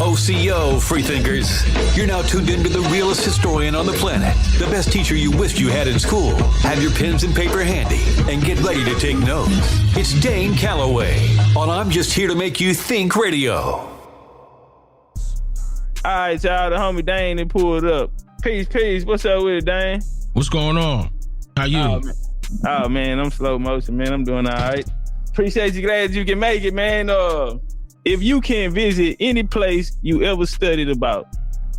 OCO, freethinkers. You're now tuned into the realest historian on the planet, the best teacher you wished you had in school. Have your pens and paper handy and get ready to take notes. It's Dane Calloway on I'm Just Here to Make You Think Radio. All right, y'all, the homie Dane and pulled up. Peace. What's up with it, Dane? What's going on? How you? Oh, man, I'm slow motion, man. I'm doing all right. Appreciate you. Glad you can make it, man. If you can visit any place you ever studied about,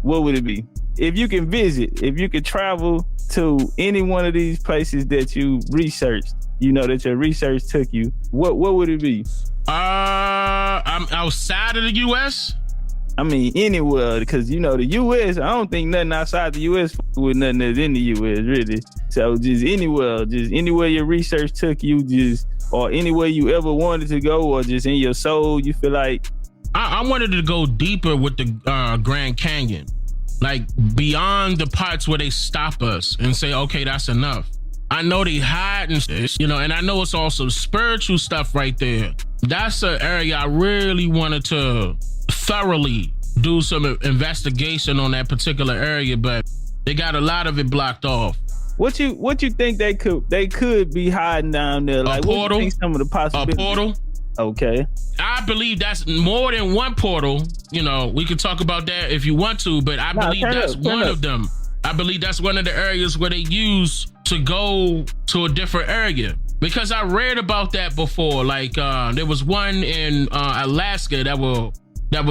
what would it be? If you can visit, if you could travel to any one of these places that you researched, you know, that your research took you, what would it be? I'm outside of the U.S.? I mean, anywhere, because, you know, the U.S., I don't think nothing outside the U.S. with nothing that's in the U.S., really. So just anywhere your research took you, or anywhere you ever wanted to go, or just in your soul, you feel like? I wanted to go deeper with the Grand Canyon, like beyond the parts where they stop us and say, okay, that's enough. I know they hide and this, you know, and I know it's also spiritual stuff right there. That's an area I really wanted to thoroughly do some investigation on that particular area, but they got a lot of it blocked off. What you think they could be hiding down there? Like, a portal? What do you think some of the possibilities? A portal? Okay. I believe that's more than one portal. You know, we can talk about that if you want to, but I believe that's one of them. I believe that's one of the areas where they use to go to a different area. Because I read about that before. Like, there was one in Alaska that will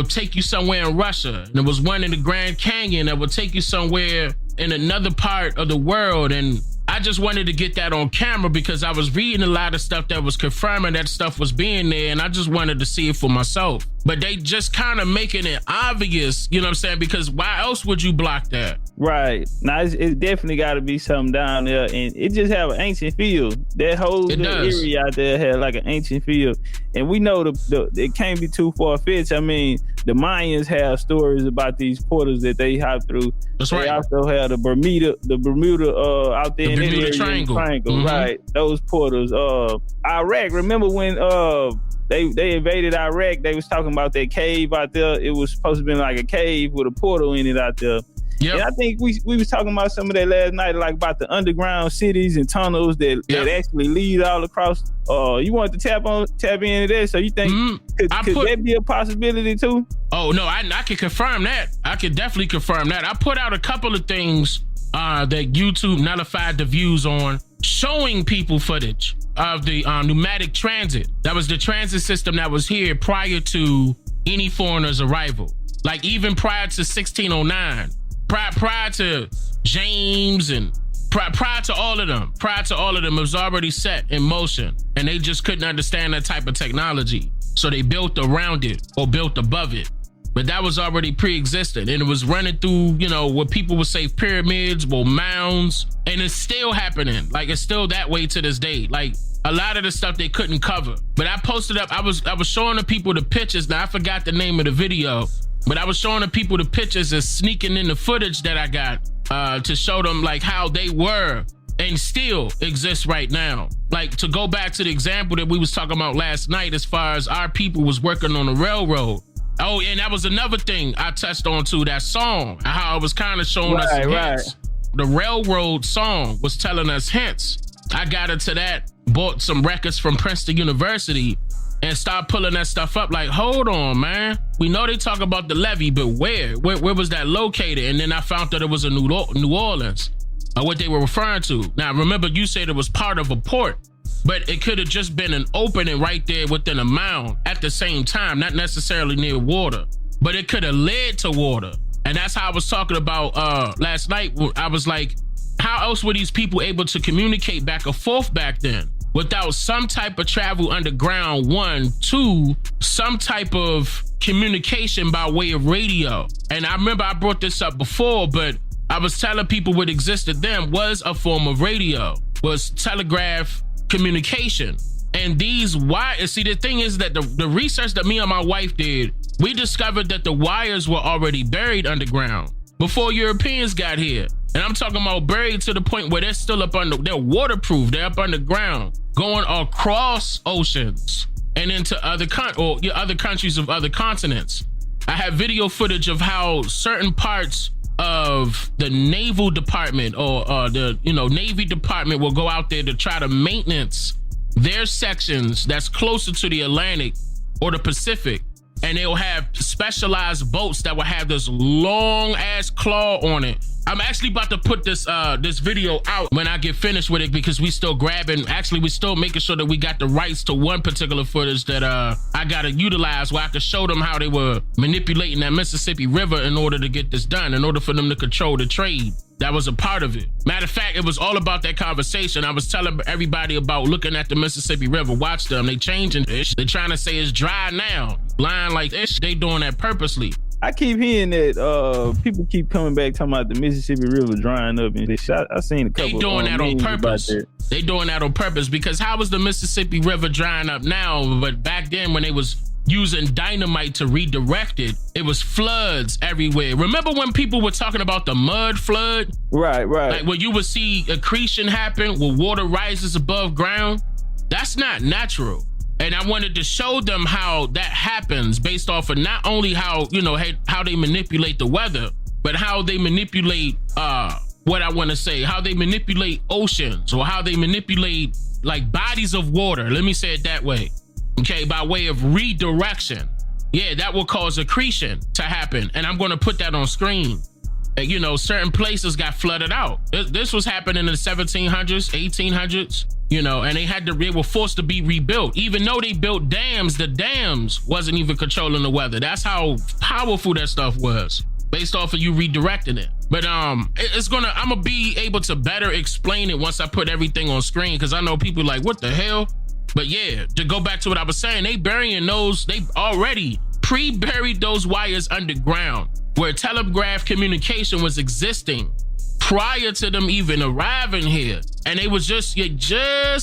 take you somewhere in Russia. And there was one in the Grand Canyon that will take you somewhere in another part of the world. And I just wanted to get that on camera because I was reading a lot of stuff that was confirming that stuff was being there, and I just wanted to see it for myself. But they just kind of making it obvious, you know what I'm saying? Because why else would you block that? Right. Now, it definitely got to be something down there, and it just have an ancient feel. That whole area out there had like an ancient feel. And we know it can't be too far-fetched. I mean, the Mayans have stories about these portals that they hop through. That's right. They also have the Bermuda out there in the Bermuda Triangle. Mm-hmm. Right? Those portals. Iraq. Remember when they invaded Iraq? They was talking about that cave out there. It was supposed to be like a cave with a portal in it out there. Yep. And I think we was talking about some of that last night, like about the underground cities and tunnels that actually lead all across. You want to tap into that? So you think could that be a possibility too? Oh no, I can confirm that. I can definitely confirm that. I put out a couple of things that YouTube nullified the views on, showing people footage of the pneumatic transit. That was the transit system that was here prior to any foreigner's arrival. Like even prior to 1609. Prior to James and prior to all of them, it was already set in motion, and they just couldn't understand that type of technology. So they built around it or built above it. But that was already pre-existing, and it was running through, you know, what people would say pyramids or mounds, and it's still happening. Like, it's still that way to this day. Like, a lot of the stuff they couldn't cover. But I posted up, I was showing the people the pictures. Now, I forgot the name of the video, but I was showing the people the pictures and sneaking in the footage that I got to show them like how they were and still exist right now. Like, to go back to the example that we was talking about last night, as far as our people was working on the railroad. Oh, and that was another thing I touched on too, that song, how it was kind of showing us hints. Right. The railroad song was telling us hints. I got into that, bought some records from Princeton University, and start pulling that stuff up. Like, hold on, man. We know they talk about the levee, but where was that located? And then I found that it was in New Orleans, what they were referring to. Now, remember, you said it was part of a port, but it could have just been an opening right there within a mound at the same time, not necessarily near water, but it could have led to water. And that's how I was talking about last night. I was like, how else were these people able to communicate back and forth back then? Without some type of travel underground, 1, 2, some type of communication by way of radio. And I remember I brought this up before, but I was telling people what existed then was a form of radio, was telegraph communication. And these wires, see, the thing is that the research that me and my wife did, we discovered that the wires were already buried underground before Europeans got here. And I'm talking about buried to the point where they're still up under, they're waterproof, they're up underground, going across oceans and into other countries of other continents. I have video footage of how certain parts of the Naval Department or the Navy Department will go out there to try to maintenance their sections that's closer to the Atlantic or the Pacific, and they'll have specialized boats that will have this long ass claw on it. I'm actually about to put this video out when I get finished with it, because we still making sure that we got the rights to one particular footage that I gotta utilize, where I could show them how they were manipulating that Mississippi River in order to get this done, in order for them to control the trade. That was a part of it. Matter of fact, it was all about that conversation. I was telling everybody about looking at the Mississippi River. Watch them. They changing ish. They trying to say it's dry now. Lying like ish. They doing that purposely. I keep hearing that people keep coming back talking about the Mississippi River drying up and shit. I seen a couple. They doing that on purpose. They doing that on purpose, because how was the Mississippi River drying up now? But back then, when they was using dynamite to redirect it, it was floods everywhere. Remember when people were talking about the mud flood? Right. Like when you would see accretion happen where water rises above ground? That's not natural. And I wanted to show them how that happens based off of not only how they manipulate the weather, but how they manipulate how they manipulate oceans, or how they manipulate like bodies of water. Let me say it that way. Okay, by way of redirection. Yeah, that will cause accretion to happen. And I'm going to put that on screen. Certain places got flooded out. This was happening in the 1700s, 1800s, and they were forced to be rebuilt. Even though they built dams, the dams wasn't even controlling the weather. That's how powerful that stuff was, based off of you redirecting it. But I'm gonna be able to better explain it once I put everything on screen, because I know people like, what the hell? But yeah, to go back to what I was saying, they already pre-buried those wires underground, where telegraph communication was existing prior to them even arriving here. And they was just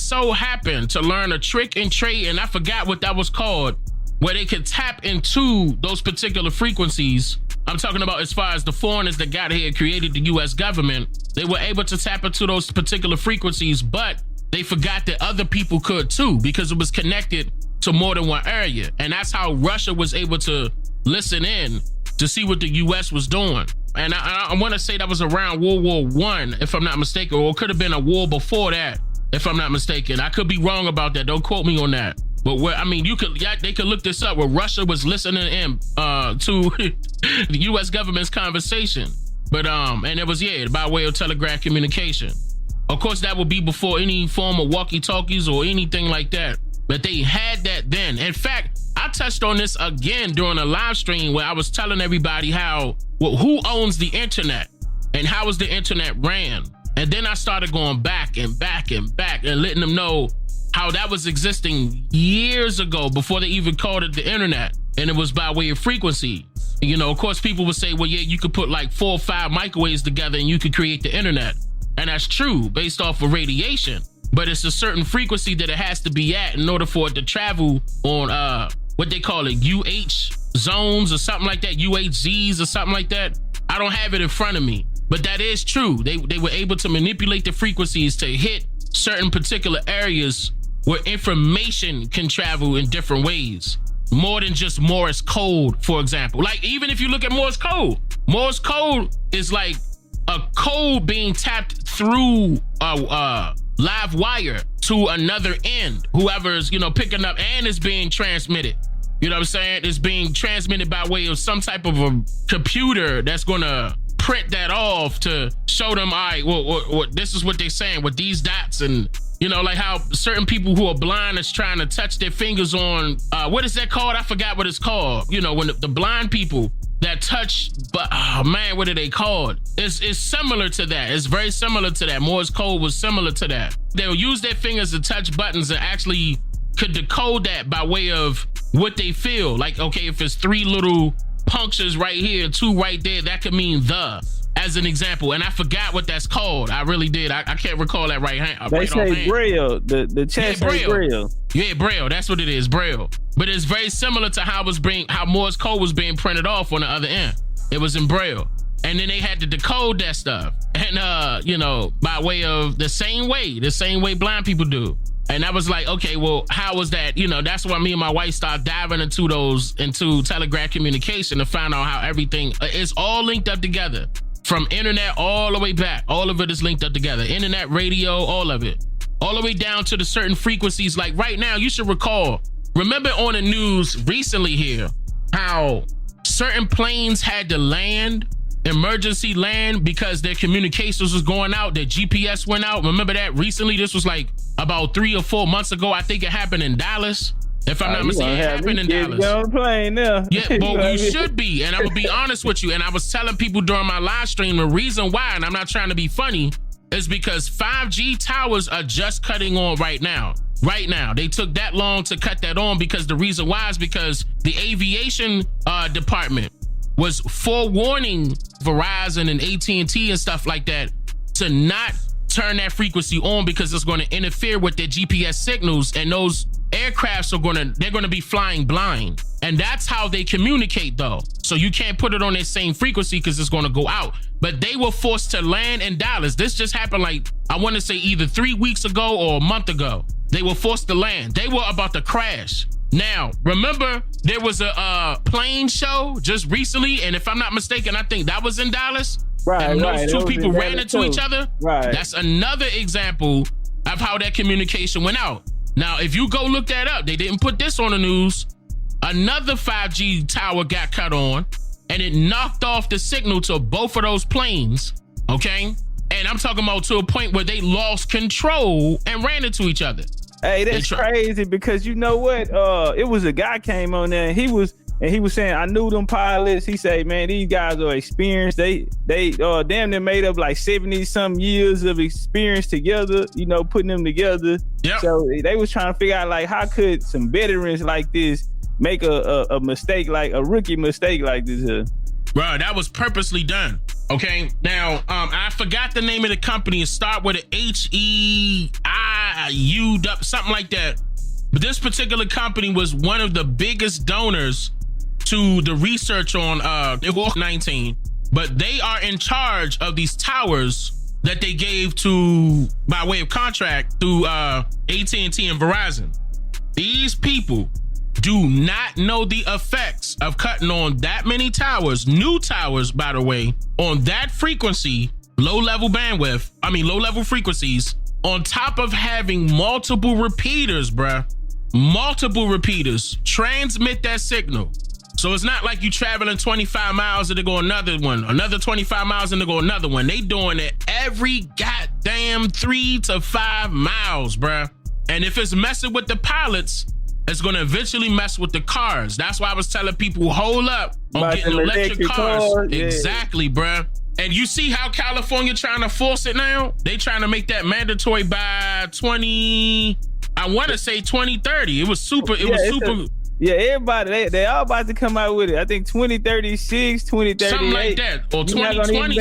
so happened to learn a trick and trade, and I forgot what that was called, where they could tap into those particular frequencies. I'm talking about as far as the foreigners that got here, created the US government, they were able to tap into those particular frequencies, but they forgot that other people could too, because it was connected to more than one area. And that's how Russia was able to listen in to see what the US was doing. And I want to say that was around World War I, if I'm not mistaken, or it could have been a war before that, if I'm not mistaken. I could be wrong about that. Don't quote me on that. But they could look this up, where Russia was listening in to the US government's conversation. But and it was by way of telegraph communication. Of course, that would be before any form of walkie-talkies or anything like that. But they had that then. In fact, I touched on this again during a live stream, where I was telling everybody who owns the internet and how is the internet ran. And then I started going back and letting them know how that was existing years ago, before they even called it the internet. And it was by way of frequency. Of course, people would say, well, yeah, you could put like 4 or 5 microwaves together and you could create the internet. And that's true based off of radiation. But it's a certain frequency that it has to be at in order for it to travel on what they call it, UH zones or something like that, UHZs or something like that. I don't have it in front of me, but that is true. They were able to manipulate the frequencies to hit certain particular areas where information can travel in different ways. More than just Morse code, for example. Like, even if you look at Morse code is like a code being tapped through a live wire to another end. Whoever's, picking up and is being transmitted. You know what I'm saying? It's being transmitted by way of some type of a computer that's gonna print that off to show them, all right, well, this is what they're saying with these dots. And like how certain people who are blind is trying to touch their fingers on, what is that called? I forgot what it's called. When the blind people that touch, but oh man, what are they called? It's similar to that. It's very similar to that. Morse code was similar to that. They'll use their fingers to touch buttons and actually could decode that by way of what they feel. Like, okay, if it's 3 little punctures right here, 2 right there, that could mean as an example. And I forgot what that's called. I really did. I can't recall that right hand. They say Braille. The chat say Braille. Yeah, Braille. That's what it is, Braille. But it's very similar to how Morse code was being printed off on the other end. It was in Braille. And then they had to decode that stuff. And, you know, by way of the same way blind people do. And I was like, okay, well, how was that? You know, that's why me and my wife started diving into telegraph communication to find out how everything is all linked up together. From internet all the way back. All of it is linked up together. Internet, radio, all of it. All the way down to the certain frequencies. Like right now, you should remember on the news recently here, how certain planes had to land, emergency land, because their communications was going out, their GPS went out. Remember that recently? This was like about 3 or 4 months ago. I think it happened in Dallas. If I'm not mistaken, it happened in Dallas. On plane now. Yeah, well, you should be. And I'm gonna be honest with you. And I was telling people during my live stream, the reason why, and I'm not trying to be funny, is because 5G towers are just cutting on right now. Right now. They took that long to cut that on because the reason why is because the aviation department was forewarning Verizon and AT&T and stuff like that to not turn that frequency on because it's going to interfere with their GPS signals, and those aircrafts they're going to be flying blind. And that's how they communicate though. So you can't put it on that same frequency because it's going to go out. But they were forced to land in Dallas. This just happened like, I want to say either 3 weeks ago or a month ago. They were forced to land. They were about to crash. Now, remember, there was a plane show just recently, and if I'm not mistaken, I think that was in Dallas. Right, and right. those two people ran into each other. Right. That's another example of how that communication went out. Now, if you go look that up, they didn't put this on the news. Another 5G tower got cut on, and it knocked off the signal to both of those planes, okay? And I'm talking about to a point where they lost control and ran into each other. Hey, that's crazy because you know what? It was a guy came on there and he was saying, I knew them pilots. He said, man, these guys are experienced. They damn near made up like 70 some years of experience together, you know, putting them together. Yep. So they was trying to figure out like, how could some veterans like this make a mistake, like a rookie mistake like this? Bro, that was purposely done. Okay, now I forgot the name of the company. It start with an HEIU, something like that. But this particular company was one of the biggest donors to the research on COVID-19. But they are in charge of these towers that they gave to by way of contract through AT&T and Verizon. These people do not know the effects of cutting on that many towers, new towers, by the way, on that frequency, low-level frequencies, on top of having multiple repeaters, bruh. Multiple repeaters transmit that signal. So it's not like you traveling 25 miles and they go another one, another 25 miles and they go another one. They doing it every goddamn 3 to 5 miles, bruh. And if it's messing with the pilots, it's going to eventually mess with the cars. That's why I was telling people, hold up on getting electric cars. Yeah. Exactly, bruh. And you see how California trying to force it now? They trying to make that mandatory by 2030. It was super. Yeah, everybody, they all about to come out with it. I think 2036, 2038. Something like that. Or 2026. You're not gonna be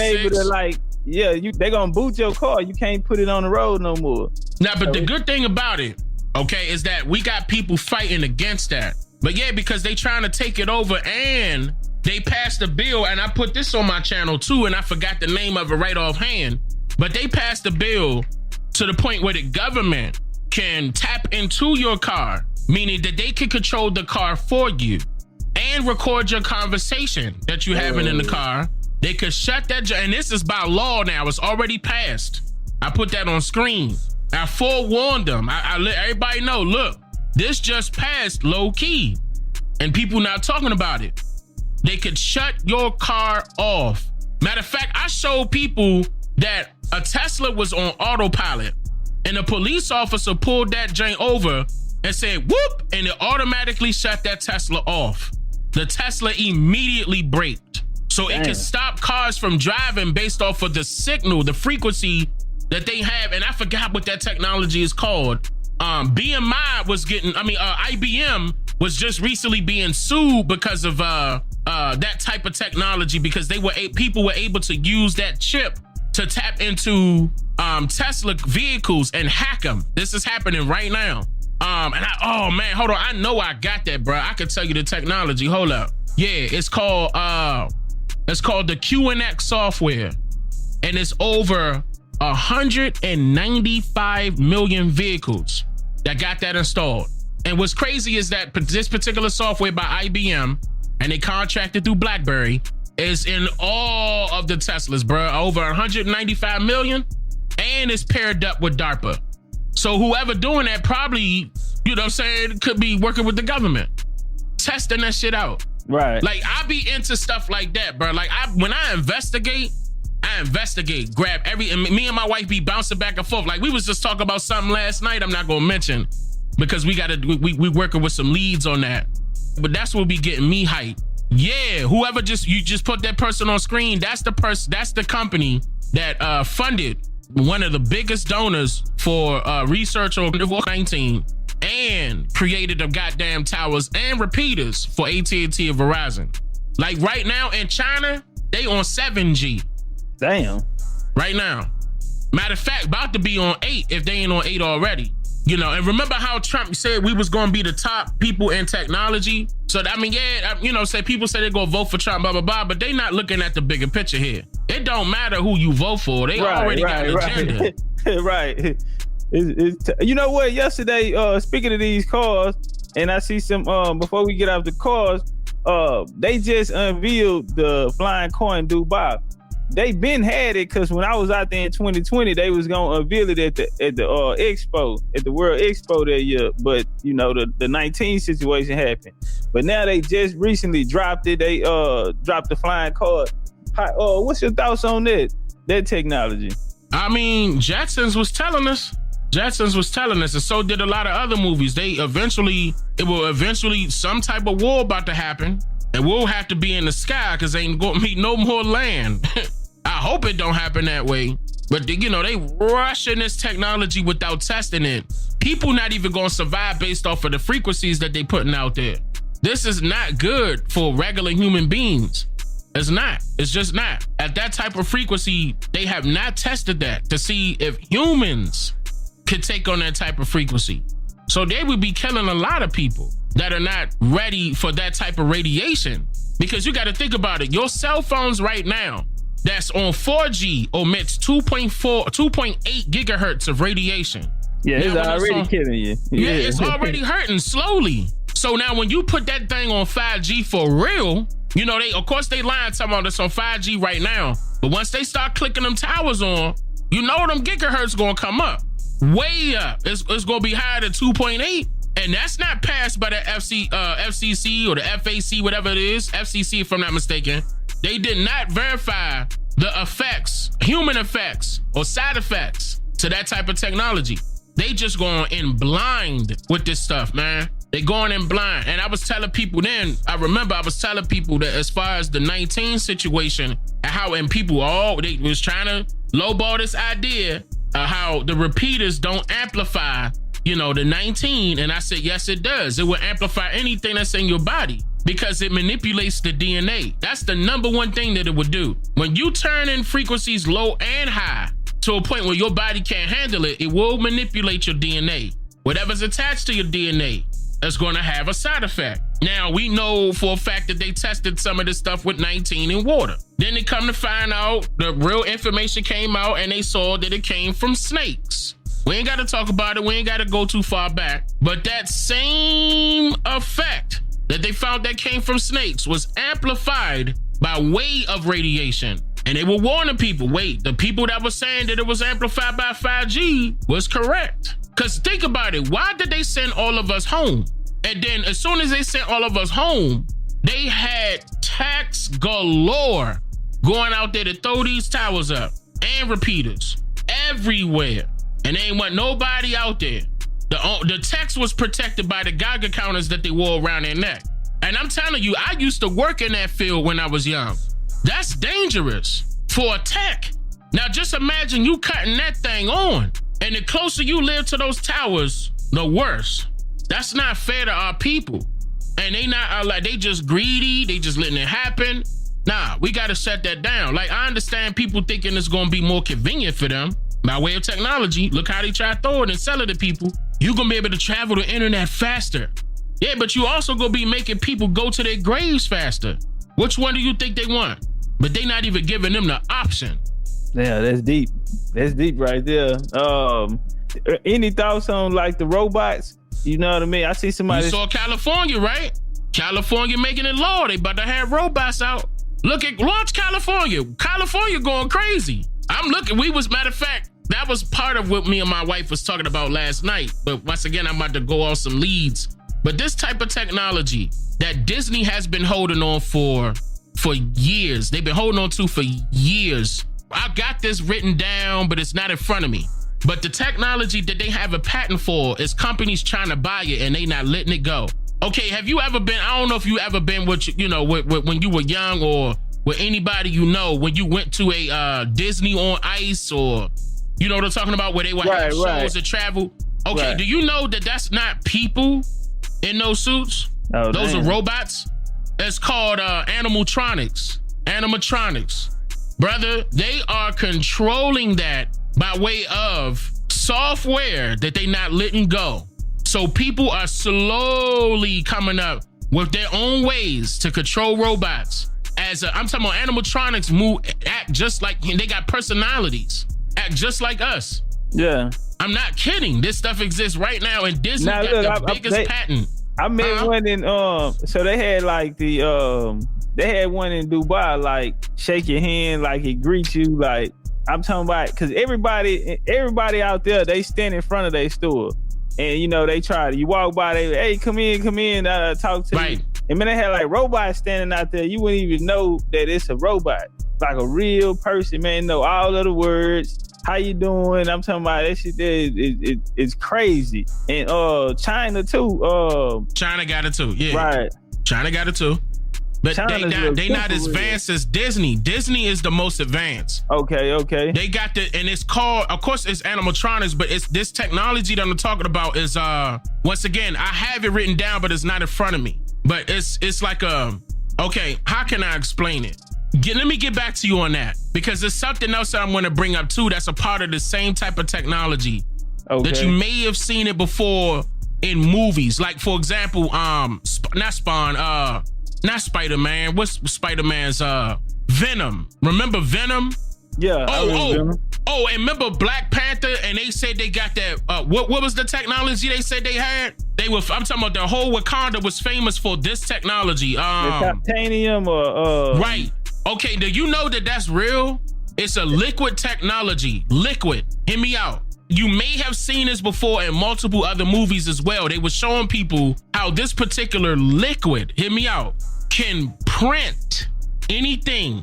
able to they gonna boot your car. You can't put it on the road no more. Now, but the good thing about it, okay, is that we got people fighting against that. But yeah, because they trying to take it over, and they passed a bill, and I put this on my channel too, and I forgot the name of it right offhand, but they passed a bill to the point where the government can tap into your car, meaning that they can control the car for you and record your conversation that you having in the car. They could shut that, and this is by law now. It's already passed. I put that on screen. I forewarned them. I let everybody know, look, this just passed low key, and people not talking about it. They could shut your car off. Matter of fact, I showed people that a Tesla was on autopilot, and a police officer pulled that joint over and said, whoop, and it automatically shut that Tesla off. The Tesla immediately braked. So it can stop cars from driving based off of the signal, the frequency that they have. And I forgot what that technology is called. IBM was just recently being sued because of that type of technology, because people were able to use that chip to tap into Tesla vehicles and hack them. This is happening right now. Oh man, hold on. I know I got that, bro. I could tell you the technology. Hold up. Yeah, it's called It's called the QNX software. And it's over 195 million vehicles that got that installed. And what's crazy is that this particular software by IBM, and they contracted through BlackBerry, is in all of the Teslas, bro. Over 195 million, and it's paired up with DARPA. So whoever doing that probably, you know what I'm saying, could be working with the government, testing that shit out. Right. Like, I be into stuff like that, bro. Like, when I investigate, grab and me and my wife be bouncing back and forth. Like, we was just talking about something last night I'm not gonna mention because we working with some leads on that. But that's what be getting me hyped. Yeah, whoever you just put that person on screen, that's the company that funded one of the biggest donors for research on COVID-19 and created the goddamn towers and repeaters for AT&T and Verizon. Like, right now in China, they on 7G. Damn. Right now. Matter of fact, about to be on 8 if they ain't on 8 already. You know, and remember how Trump said we was going to be the top people in technology? So, I mean, yeah, you know, people say they're going to vote for Trump, blah, blah, blah, but they not looking at the bigger picture here. It don't matter who you vote for. They already got an agenda. Right. You know what? Yesterday, speaking of these cars, and I see some, before we get off the cars, they just unveiled the flying car in Dubai. They been had it because when I was out there in 2020, they was gonna unveil it at the expo, at the World Expo that year. But you know, the 19 situation happened. But now they just recently dropped it. They dropped the flying car. What's your thoughts on that technology? I mean, Jetsons was telling us, and so did a lot of other movies. It will eventually some type of war about to happen, and we'll have to be in the sky because they ain't gonna meet no more land. I hope it don't happen that way. But you know, they rushing this technology without testing it. People not even gonna survive based off of the frequencies that they putting out there. This is not good for regular human beings. It's not. It's just not. At that type of frequency, they have not tested that to see if humans could take on that type of frequency. So they would be killing a lot of people that are not ready for that type of radiation. Because you got to think about it. Your cell phones right now that's on 4G emits 2.8 gigahertz of radiation. Yeah, it's already killing you. Yeah, it's already hurting slowly. So now when you put that thing on 5G for real, you know, they lying talking about this on 5G right now. But once they start clicking them towers on, you know them gigahertz gonna come up. Way up. It's gonna be higher than 2.8. And that's not passed by the FCC or the FAC, whatever it is. FCC, if I'm not mistaken. They did not verify the effects, human effects or side effects to that type of technology. They just going in blind with this stuff, man. They going in blind. And I was telling people then, I was telling people that as far as the 19 situation, they was trying to lowball this idea of how the repeaters don't amplify, you know, the 19. And I said, yes, it does. It will amplify anything that's in your body because it manipulates the DNA. That's the number one thing that it would do. When you turn in frequencies low and high to a point where your body can't handle it, it will manipulate your DNA. Whatever's attached to your DNA is going to have a side effect. Now, we know for a fact that they tested some of this stuff with 19 in water. Then they come to find out the real information came out and they saw that it came from snakes. We ain't got to talk about it. We ain't got to go too far back. But that same effect that they found that came from snakes was amplified by way of radiation. And they were warning people, wait, the people that were saying that it was amplified by 5G was correct. Because think about it. Why did they send all of us home? And then as soon as they sent all of us home, they had tax galore going out there to throw these towers up and repeaters everywhere. And they ain't want nobody out there. The text was protected by the Geiger counters that they wore around their neck. And I'm telling you, I used to work in that field when I was young. That's dangerous for a tech. Now just imagine you cutting that thing on. And the closer you live to those towers, the worse. That's not fair to our people. And they not like they just greedy. They just letting it happen. Nah, we got to shut that down. Like, I understand people thinking it's going to be more convenient for them by way of technology. Look how they try to throw it and sell it to people. You're going to be able to travel the internet faster. Yeah, but you also going to be making people go to their graves faster. Which one do you think they want? but they not even giving them the option. Yeah, that's deep. That's deep right there. Any thoughts on like the robots? You know what I mean? I see somebody. You saw California, right? California making it law. They about to have robots out. Look at launch California. California going crazy. I'm looking. Matter of fact, that was part of what me and my wife was talking about last night. But once again, I'm about to go off some leads. But this type of technology that Disney has been holding on for years. They've been holding on to for years. I got this written down, but it's not in front of me. But the technology that they have a patent for is companies trying to buy it and they not letting it go. Okay, have you ever been, I don't know if you ever been with when you were young or with anybody you know, when you went to a Disney on Ice or, you know what I'm talking about, where they would have shows to travel. Okay, do you know that that's not people in those suits? Oh, those are robots. It's called animatronics. Brother, they are controlling that by way of software that they not letting go. So people are slowly coming up with their own ways to control robots. I'm talking about animatronics act just like, they got personalities, act just like us. Yeah. I'm not kidding. This stuff exists right now, and Disney got the biggest patent. I met one in so they had like they had one in Dubai, like shake your hand, like he greets you, like I'm talking about, because everybody out there, they stand in front of their store, and you know they try to. You walk by, they hey, come in, talk to you. And then they had like robots standing out there. You wouldn't even know that it's a robot, like a real person, man. Know all of the words. How you doing? I'm talking about that shit. It's crazy. And China too. China got it too. Yeah. Right. China got it too. But they not as advanced as Disney. Disney is the most advanced. Okay. They got and it's called, of course, it's animatronics, but it's this technology that I'm talking about is once again, I have it written down, but it's not in front of me. But it's like okay, how can I explain it? Let me get back to you on that, because there's something else that I'm going to bring up too that's a part of the same type of technology that you may have seen it before in movies. Like, for example, not Spider-Man. What's Spider-Man's Venom? Remember Venom? Yeah. And remember Black Panther? And they said they got that. What was the technology they said they had? I'm talking about the whole Wakanda was famous for this technology. The titanium or right. Okay, do you know that that's real? It's a liquid technology. Liquid. Hear me out. You may have seen this before in multiple other movies as well. They were showing people how this particular liquid, hear me out, can print anything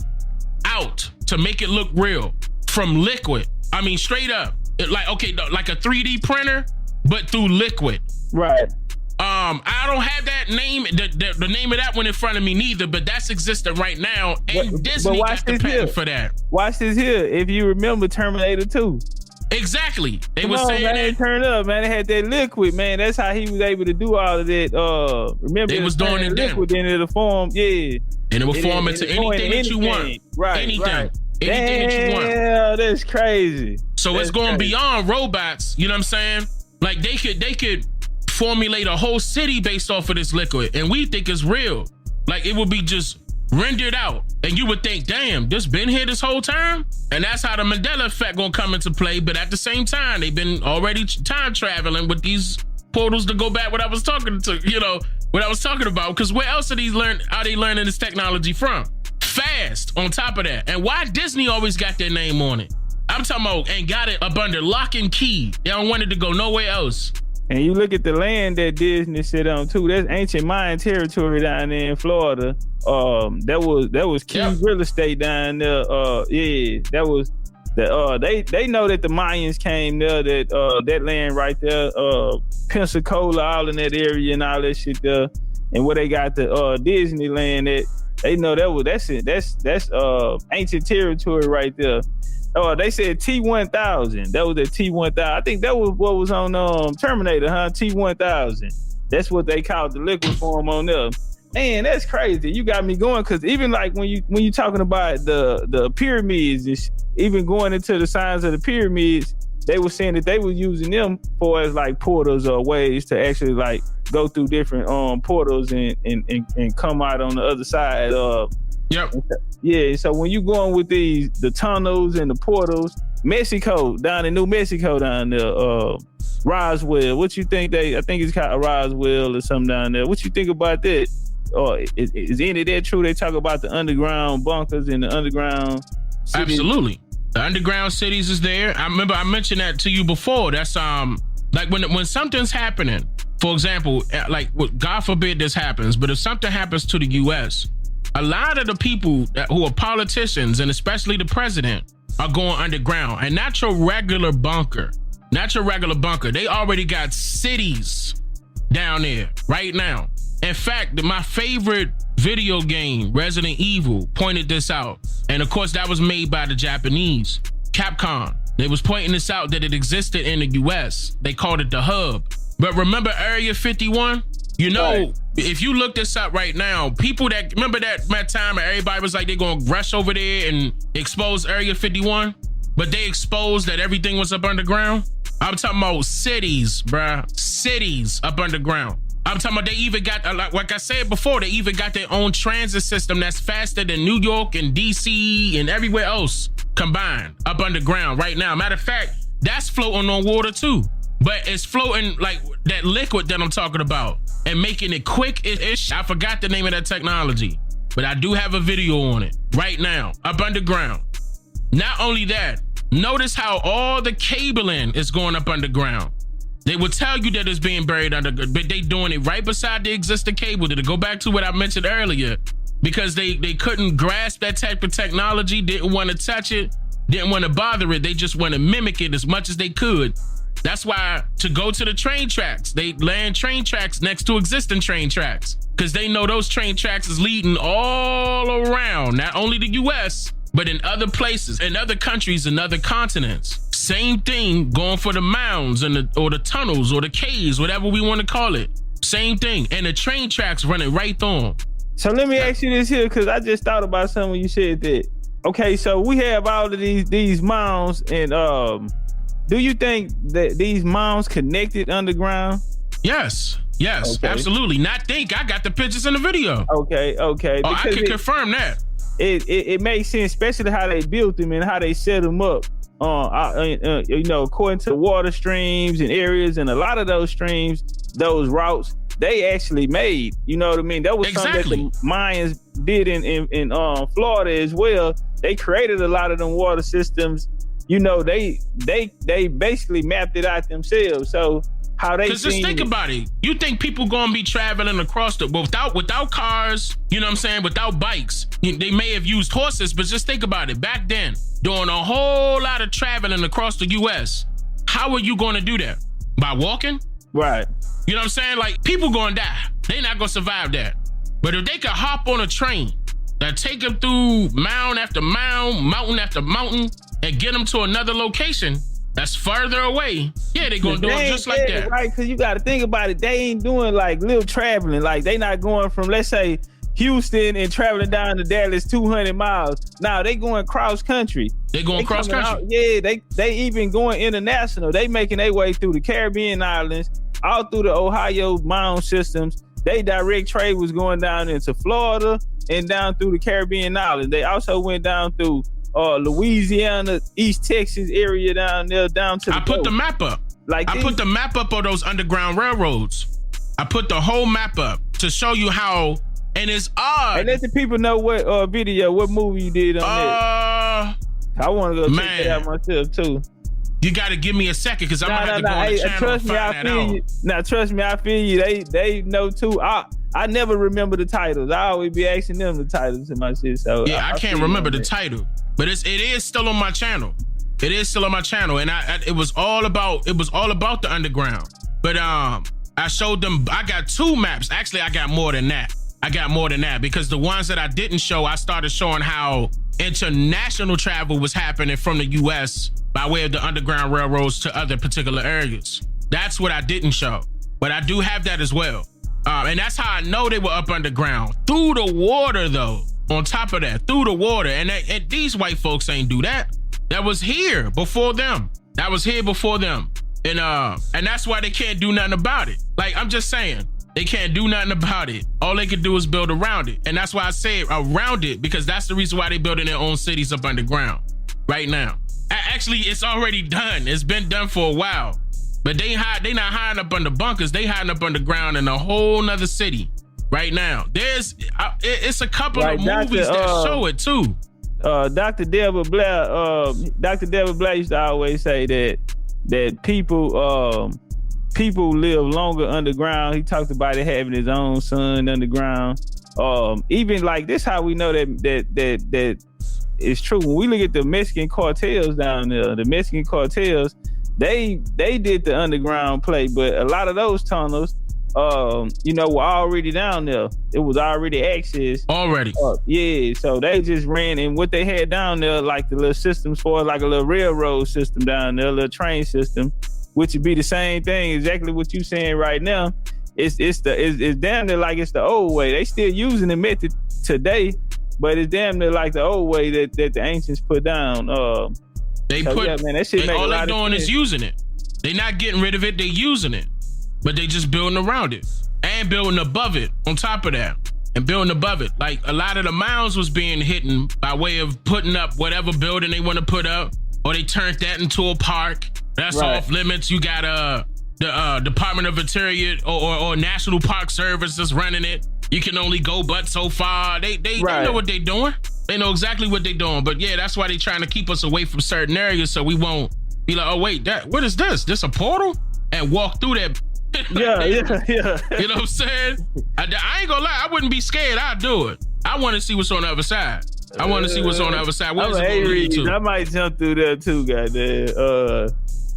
out to make it look real from liquid. I mean, straight up. Like a 3D printer, but through liquid. Right. I don't have that name, the name of that one in front of me neither, but that's existing right now. And Disney got the patent for that. Watch this here. If you remember Terminator 2. Exactly. They were saying man, that. Turn up, man. They had that liquid, man. That's how he was able to do all of that. Remember, they was doing it liquid into the form, yeah. And it would form into anything that you want. Right. Anything. Right. Anything that you want. Yeah, that's crazy. So it's going beyond robots. You know what I'm saying? Like they could formulate a whole city based off of this liquid, and we think it's real. Like it would be just rendered out, and you would think, damn, this been here this whole time. And that's how the Mandela effect gonna come into play. But at the same time, they've been already time traveling with these portals to go back what I was talking about. Because where else are they learning this technology from? Fast on top of that. And why Disney always got their name on it? I'm talking about, and got it up under lock and key. They don't want it to go nowhere else. And you look at the land that Disney sit on too. That's ancient Mayan territory down there in Florida. That was key real estate down there. That was they know that the Mayans came there. That land right there, Pensacola, all in that area and all that shit there. And where they got the Disneyland, that they know that's ancient territory right there. They said T-1000. That was the T-1000. I think that was what was on Terminator, huh? T-1000. That's what they called the liquid form on there. Man, that's crazy. You got me going, because even like when you talking about the pyramids, even going into the signs of the pyramids, they were saying that they were using them for as like portals or ways to actually like go through different portals and come out on the other side. Yep. Yeah, so when you going with the tunnels and the portals, Mexico, down in New Mexico down there, Roswell, what you think I think it's called Roswell or something down there. What you think about that? Or is any of that true? They talk about the underground bunkers and the underground cities. Absolutely. The underground cities is there. I remember I mentioned that to you before. That's like when something's happening, for example, like God forbid this happens, but if something happens to the US, a lot of the people who are politicians and especially the president are going underground, and not your regular bunker. Not your regular bunker. They already got cities down there right now. In fact, my favorite video game, Resident Evil, pointed this out. And of course, that was made by the Japanese, Capcom. They was pointing this out that it existed in the US. They called it the hub. But remember Area 51? You know, right. If you look this up right now, people that remember that time everybody was like, they're going to rush over there and expose Area 51, but they exposed that everything was up underground. I'm talking about cities, bruh. Cities up underground. I'm talking about they even got, like I said before, they even got their own transit system that's faster than New York and DC and everywhere else combined up underground right now. Matter of fact, that's floating on water too. But it's floating like that liquid that I'm talking about and making it quick-ish. I forgot the name of that technology, but I do have a video on it right now, up underground. Not only that, notice how all the cabling is going up underground. They will tell you that it's being buried under, but they doing it right beside the existing cable. To go back to what I mentioned earlier, because they couldn't grasp that type of technology, didn't want to touch it, didn't want to bother it. They just want to mimic it as much as they could. That's why to go to the train tracks, they land train tracks next to existing train tracks, because they know those train tracks is leading all around, not only the US, but in other places, in other countries, and other continents. Same thing going for the mounds and or the tunnels or the caves, whatever we want to call it. Same thing. And the train tracks running right on. So let me ask you this here, because I just thought about something when you said that. Okay, so we have all of these mounds, and do you think that these mounds connected underground? Yes, okay. Absolutely. Not think, I got the pictures in the video. Okay. Oh, I can confirm that. It makes sense, especially how they built them and how they set them up. You know, according to water streams and areas, and a lot of those streams, those routes, they actually made. You know what I mean? That was something that the Mayans did in Florida as well. They created a lot of them water systems. You know, they basically mapped it out themselves. So how they, because just think about it. You think people gonna be traveling across without cars, you know what I'm saying, without bikes. They may have used horses, but just think about it. Back then, doing a whole lot of traveling across the US, how are you gonna do that? By walking? Right. You know what I'm saying? Like, people gonna die. They not gonna survive that. But if they could hop on a train that take them through mound after mound, mountain after mountain, and get them to another location that's further away, yeah, they gonna do it just like that. Right, because you gotta think about it. They ain't doing like little traveling. Like, they not going from, let's say, Houston and traveling down to Dallas 200 miles. Now they going cross country. They cross country. Yeah, they even going international. They making their way through the Caribbean islands, all through the Ohio mound systems. They direct trade was going down into Florida and down through the Caribbean islands. They also went down through Louisiana, East Texas area down there, down to the put the map up. I put the map up of those underground railroads. I put the whole map up to show you how, and it's odd. And let the people know what what movie you did on that. I want to go check it out myself too. You got to give me a second, because I'm gonna have to go on the channel and find that out. Now, trust me, I feel you. They know too. I never remember the titles. I always be asking them the titles in my shit. So yeah, I can't remember the title, but it is still on my channel. It is still on my channel, and it was all about the underground. But I showed them. I got 2 maps. Actually, I got more than that. Because the ones that I didn't show, I started showing how international travel was happening from the US by way of the underground railroads to other particular areas. That's what I didn't show, but I do have that as well. And that's how I know they were up underground. Through the water, though. On top of that, through the water. And these white folks ain't do that. That was here before them. And that's why they can't do nothing about it. Like, I'm just saying, They can't do nothing about it. All they can do is build around it. And that's why I say around it, because that's the reason why they building their own cities up underground right now. Actually, it's already done. It's been done for a while. But they not hiding up under bunkers. They hiding up underground in a whole nother city right now. It's a couple of movies that show it too. Dr. Delbert Blair used to always say that people live longer underground. He talked about it having his own son underground. Even like this, how we know that it's true. When we look at the Mexican cartels down there, they did the underground play, but a lot of those tunnels, were already down there. It was already accessed. Already. Yeah, so they just ran, and what they had down there, like the little systems for like a little railroad system down there, a little train system, which would be the same thing, exactly what you saying right now. It's damn near like it's the old way. They still using the method today, but it's damn near like the old way that the ancients put down. All they're doing is using it. They're not getting rid of it. They're using it, but they just building around it and building above it. On top of that, and building above it. Like a lot of the mounds was being hidden by way of putting up whatever building they want to put up, or they turned that into a park. That's right. Off limits. You got the Department of Interior or National Park Service that's running it. You can only go but so far. They know what they're doing. They know exactly what they're doing. But yeah, that's why they're trying to keep us away from certain areas so we won't be like, oh wait, what is this? This a portal? And walk through that. Yeah. You know what I'm saying? I ain't gonna lie, I wouldn't be scared. I'd do it. I want to see what's on the other side. I want to see what's on the other side. What is it gonna lead to? I might jump through there too, goddamn.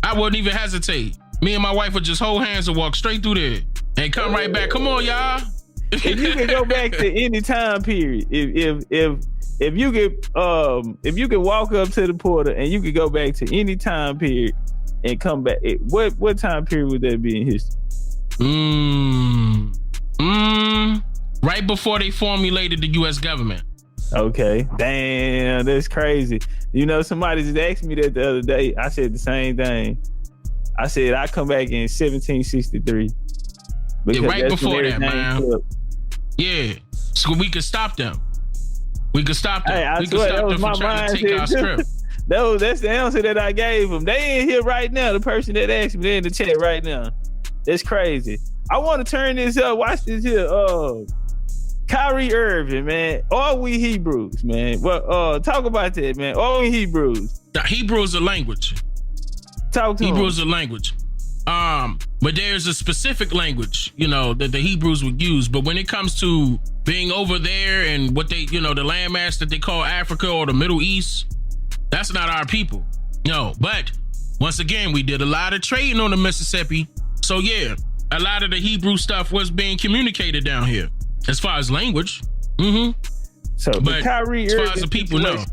I wouldn't even hesitate. Me and my wife would just hold hands and walk straight through there and come right back. Come on, y'all. If you can go back to any time period, if you could walk up to the portal and you could go back to any time period and come back, what time period would that be in history? Right before they formulated the U.S. government. Okay, damn, that's crazy. You know, somebody just asked me that the other day. I said the same thing. I said I come back in 1763. Yeah, right before that, man. Yeah, so we could stop them. We could stop them. Hey, we could stop them from trying to take our strip. That's the answer that I gave them. They in here right now. The person that asked me, they're in the chat right now. It's crazy. I want to turn this up. Watch this here. Kyrie Irving, man. Are we Hebrews, man? Well, talk about that, man. Are we Hebrews? The Hebrew is a language. Talk to Hebrew is a language. But there's a specific language, that the Hebrews would use. But when it comes to being over there and what they, the landmass that they call Africa or the Middle East, that's not our people. No, but once again, we did a lot of trading on the Mississippi. So yeah, a lot of the Hebrew stuff was being communicated down here as far as language. So, but Kyrie as Irving, far as the people know.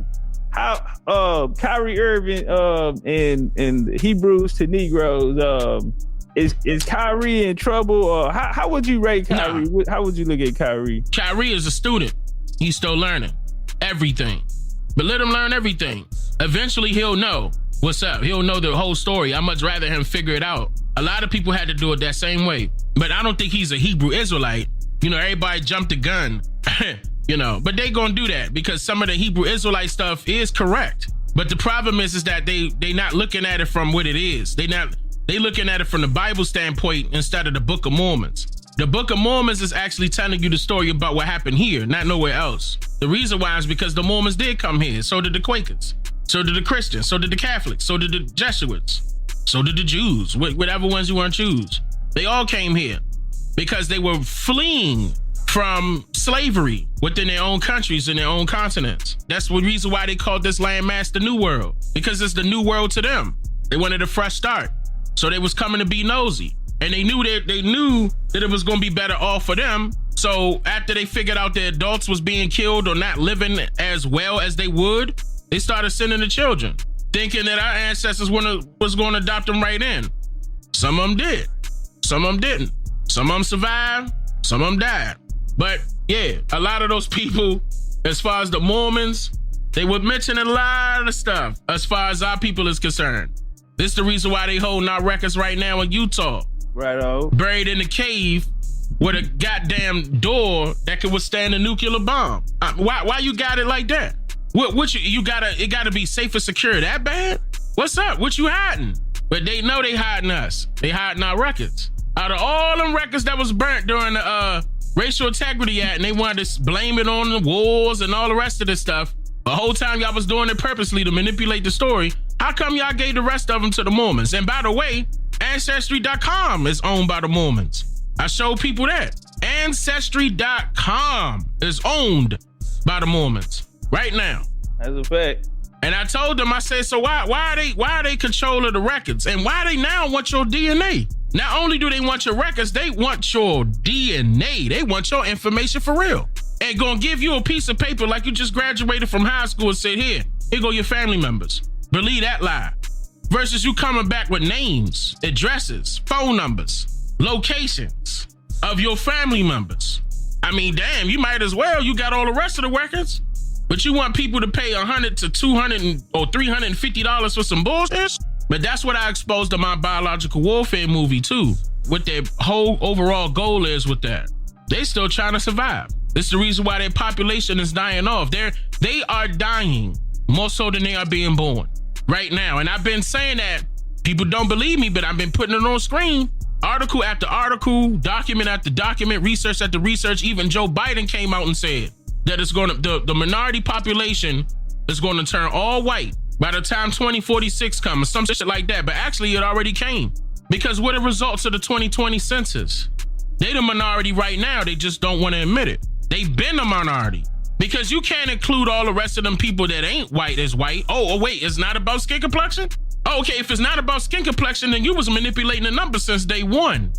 How Kyrie Irving and Hebrews to Negroes, is Kyrie in trouble, or how would you rate Kyrie? Nah. How would you look at Kyrie? Kyrie is a student. He's still learning everything, but let him learn everything. Eventually he'll know what's up. He'll know the whole story. I'd much rather him figure it out. A lot of people had to do it that same way, but I don't think he's a Hebrew Israelite. Everybody jumped the gun. But they gonna do that because some of the Hebrew Israelite stuff is correct. But the problem is that they not looking at it from what it is. They looking at it from the Bible standpoint instead of the Book of Mormons. The Book of Mormons is actually telling you the story about what happened here, not nowhere else. The reason why is because the Mormons did come here. So did the Quakers. So did the Christians. So did the Catholics. So did the Jesuits. So did the Jews. Whatever ones you want to choose. They all came here because they were fleeing from slavery within their own countries and their own continents. That's the reason why they called this landmass the New World, because it's the new world to them. They wanted a fresh start. So they was coming to be nosy. And they knew that it was going to be better off for them. So after they figured out that adults was being killed or not living as well as they would, they started sending the children, thinking that our ancestors was going to adopt them right in. Some of them did. Some of them didn't. Some of them survived. Some of them died. But yeah, a lot of those people, as far as the Mormons, they were mentioning a lot of stuff as far as our people is concerned. This is the reason why they holding our records right now in Utah. Right on. Buried in the cave with a goddamn door that can withstand a nuclear bomb. Why you got it like that? What you gotta, it gotta be safe and secure that bad? What's up? What you hiding? But they know they hiding us. They hiding our records. Out of all them records that was burnt during the Racial Integrity Act, and they wanted to blame it on the wars and all the rest of this stuff, the whole time y'all was doing it purposely to manipulate the story, how come y'all gave the rest of them to the Mormons? And by the way, Ancestry.com is owned by the Mormons. I show people that. Ancestry.com is owned by the Mormons right now. That's a fact. And I told them, I said, so why are they controlling the records? And why they now want your DNA? Not only do they want your records, they want your DNA. They want your information for real. And gonna give you a piece of paper like you just graduated from high school and said, here go your family members. Believe that lie. Versus you coming back with names, addresses, phone numbers, locations of your family members. I mean, damn, you might as well. You got all the rest of the records, but you want people to pay $100 to $200 or $350 for some bullshit? But that's what I exposed to my biological warfare movie too. What their whole overall goal is with that. They still trying to survive. This is the reason why their population is dying off. They are dying more so than they are being born right now. And I've been saying that. People don't believe me, but I've been putting it on screen. Article after article, document after document, research after research. Even Joe Biden came out and said that it's going to, the minority population is going to turn all white by the time 2046 comes, some shit like that. But actually it already came, because what are the results of the 2020 census? They the minority right now. They just don't want to admit it. They've been a minority, because you can't include all the rest of them people that ain't white as white. Oh wait, it's not about skin complexion? Oh, okay, if it's not about skin complexion, then you was manipulating the numbers since day one,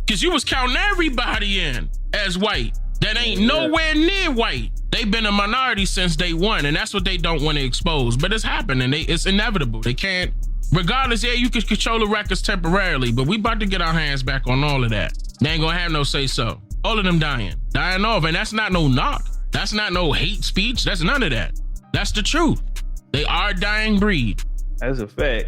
because you was counting everybody in as white that ain't nowhere near white. They've been a minority since day one, and that's what they don't want to expose. But it's happening. It's inevitable. They can't, regardless, yeah, you can control the records temporarily, but we about to get our hands back on all of that. They ain't gonna have no say so. All of them dying off, and that's not no knock. That's not no hate speech. That's none of that. That's the truth. They are a dying breed. That's a fact.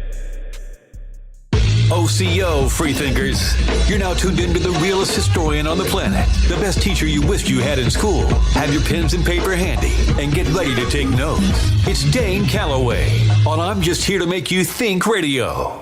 OCO, freethinkers. You're now tuned into the realest historian on the planet, the best teacher you wished you had in school. Have your pens and paper handy and get ready to take notes. It's Dane Calloway on I'm Just Here to Make You Think Radio.